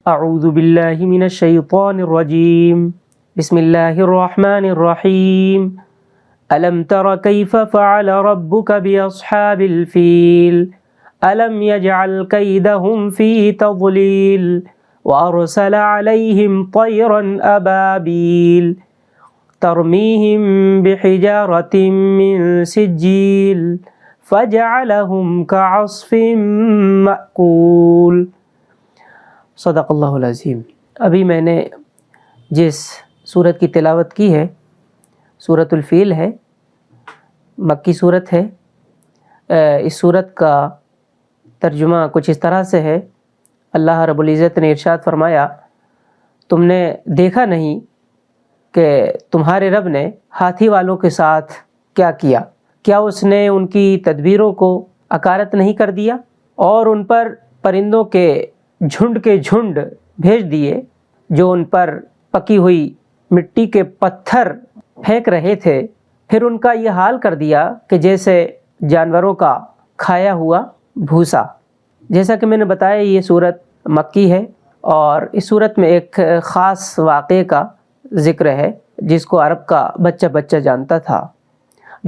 اعوذ باللہ من الشیطان الرجیم، بسم اللہ الرحمن الرحیم۔ الم تر کیف فعل ربک باصحاب الفیل الم یجعل کیدہم فی تضلیل وارسل علیہم طیرا ابابیل ترمیہم بحجارۃ من سجیل فجعلہم کعصف مأکول۔ صدق اللہ العظیم۔ ابھی میں نے جس سورت کی تلاوت کی ہے سورۃ الفیل ہے، مکی سورت ہے۔ اس سورت کا ترجمہ کچھ اس طرح سے ہے، اللہ رب العزت نے ارشاد فرمایا، تم نے دیکھا نہیں کہ تمہارے رب نے ہاتھی والوں کے ساتھ کیا کیا؟ کیا اس نے ان کی تدبیروں کو اکارت نہیں کر دیا اور ان پر پرندوں کے جھنڈ بھیج دیے جو ان پر پکی ہوئی مٹی کے پتھر پھینک رہے تھے، پھر ان کا یہ حال کر دیا کہ جیسے جانوروں کا کھایا ہوا بھوسا۔ جیسا کہ میں نے بتایا یہ سورت مکی ہے اور اس سورت میں ایک خاص واقعے کا ذکر ہے جس کو عرب کا بچہ بچہ جانتا تھا۔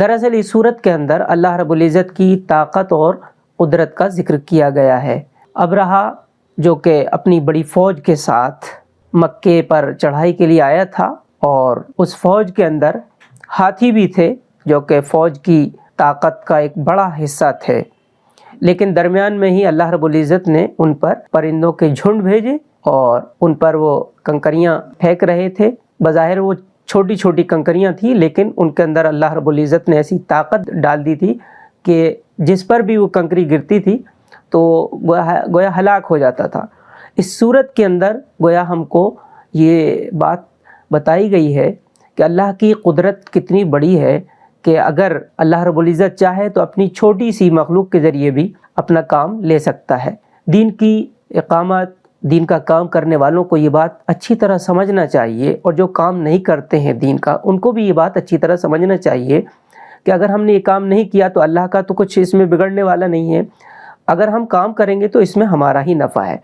دراصل اس سورت کے اندر اللہ رب العزت کی طاقت اور قدرت کا ذکر کیا گیا ہے۔ ابرہہ جو کہ اپنی بڑی فوج کے ساتھ مکے پر چڑھائی کے لیے آیا تھا، اور اس فوج کے اندر ہاتھی بھی تھے جو کہ فوج کی طاقت کا ایک بڑا حصہ تھے، لیکن درمیان میں ہی اللہ رب العزت نے ان پر پرندوں کے جھنڈ بھیجے اور ان پر وہ کنکریاں پھینک رہے تھے۔ بظاہر وہ چھوٹی چھوٹی کنکریاں تھیں، لیکن ان کے اندر اللہ رب العزت نے ایسی طاقت ڈال دی تھی کہ جس پر بھی وہ کنکری گرتی تھی تو گویا ہلاک ہو جاتا تھا۔ اس صورت کے اندر گویا ہم کو یہ بات بتائی گئی ہے کہ اللہ کی قدرت کتنی بڑی ہے کہ اگر اللہ رب العزت چاہے تو اپنی چھوٹی سی مخلوق کے ذریعے بھی اپنا کام لے سکتا ہے۔ دین کی اقامت، دین کا کام کرنے والوں کو یہ بات اچھی طرح سمجھنا چاہیے، اور جو کام نہیں کرتے ہیں دین کا ان کو بھی یہ بات اچھی طرح سمجھنا چاہیے کہ اگر ہم نے یہ کام نہیں کیا تو اللہ کا تو کچھ اس میں بگڑنے والا نہیں ہے، اگر ہم کام کریں گے تو اس میں ہمارا ہی نفع ہے۔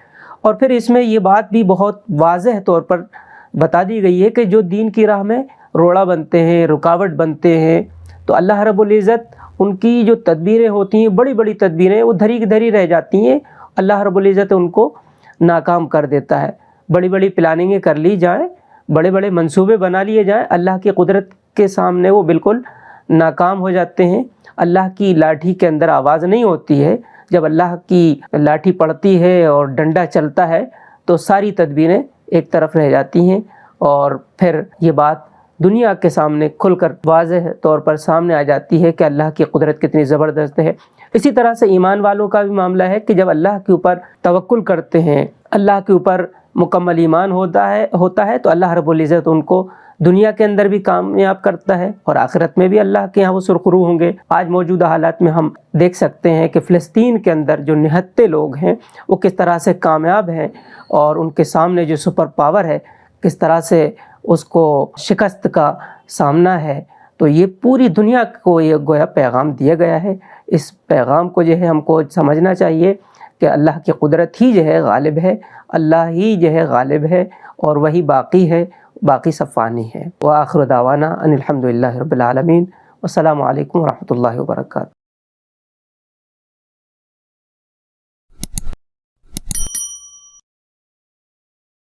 اور پھر اس میں یہ بات بھی بہت واضح طور پر بتا دی گئی ہے کہ جو دین کی راہ میں روڑا بنتے ہیں، رکاوٹ بنتے ہیں، تو اللہ رب العزت ان کی جو تدبیریں ہوتی ہیں، بڑی بڑی تدبیریں، وہ دھری کی دھری رہ جاتی ہیں، اللہ رب العزت ان کو ناکام کر دیتا ہے۔ بڑی بڑی پلاننگیں کر لی جائیں، بڑے بڑے منصوبے بنا لیے جائیں، اللہ کی قدرت کے سامنے وہ بالکل ناکام ہو جاتے ہیں۔ اللہ کی لاٹھی کے اندر آواز نہیں ہوتی ہے۔ جب اللہ کی لاٹھی پڑتی ہے اور ڈنڈا چلتا ہے تو ساری تدبیریں ایک طرف رہ جاتی ہیں، اور پھر یہ بات دنیا کے سامنے کھل کر واضح طور پر سامنے آ جاتی ہے کہ اللہ کی قدرت کتنی زبردست ہے۔ اسی طرح سے ایمان والوں کا بھی معاملہ ہے کہ جب اللہ کے اوپر توکل کرتے ہیں، اللہ کے اوپر مکمل ایمان ہوتا ہے تو اللہ رب العزت ان کو دنیا کے اندر بھی کامیاب کرتا ہے اور آخرت میں بھی اللہ کے ہاں وہ سرخرو ہوں گے۔ آج موجودہ حالات میں ہم دیکھ سکتے ہیں کہ فلسطین کے اندر جو نہتے لوگ ہیں وہ کس طرح سے کامیاب ہیں، اور ان کے سامنے جو سپر پاور ہے کس طرح سے اس کو شکست کا سامنا ہے۔ تو یہ پوری دنیا کو یہ گویا پیغام دیا گیا ہے۔ اس پیغام کو جو ہے ہم کو سمجھنا چاہیے کہ اللہ کی قدرت ہی جو ہے غالب ہے، اللہ ہی جو ہے غالب ہے، اور وہی باقی ہے، باقی سب فانی ہے۔ وآخر دعوانا ان الحمد للہ رب العالمین، والسلام علیکم ورحمۃ اللہ وبرکاتہ۔